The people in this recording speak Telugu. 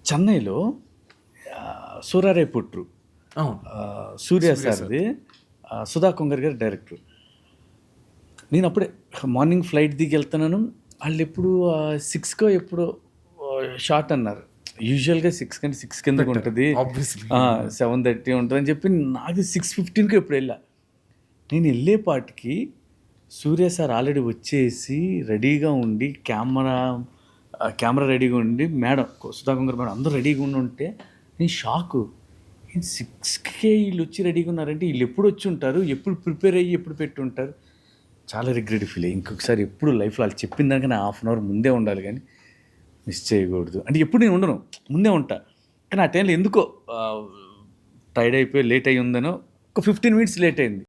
చెన్నైలో సూరారై పుట్రు అవును. సూర్య సార్ది, సుధా కొంగర్ గారు డైరెక్టర్. నేను అప్పుడే మార్నింగ్ ఫ్లైట్ దిగి వెళ్తున్నాను. వాళ్ళు ఎప్పుడు 6కో ఎప్పుడో షార్ట్ అన్నారు. యూజువల్గా 6 కంటే 6 కిందకు ఉంటుంది, ఆబ్వియస్లీ 7:30 ఉంటుంది అని చెప్పి నాకు 6:15కి ఎప్పుడు వెళ్ళా. నేను వెళ్ళేపాటికి సూర్య సార్ ఆల్రెడీ వచ్చేసి రెడీగా ఉండి కెమెరా రెడీగా ఉండి, మేడం సుధా కొంగర్ మేడం అందరూ రెడీగా ఉంటే నేను షాకు. 6కే వీళ్ళు వచ్చి రెడీగా ఉన్నారంటే వీళ్ళు ఎప్పుడు వచ్చి ఉంటారు, ఎప్పుడు ప్రిపేర్ అయ్యి ఎప్పుడు పెట్టి ఉంటారు. చాలా రిగ్రెట్ ఫీల్ అయ్యి ఇంకొకసారి ఎప్పుడు లైఫ్లో వాళ్ళు చెప్పిన దానికన్నా హాఫ్ అన్ అవర్ ముందే ఉండాలి, కానీ మిస్ చేయకూడదు. అంటే ఎప్పుడు నేను ఉండను, ముందే ఉంటా. కానీ ఆ టైంలో ఎందుకో టైర్డ్ అయిపోయి లేట్ అయ్యి ఉందనో ఒక 15 minutes లేట్ అయింది.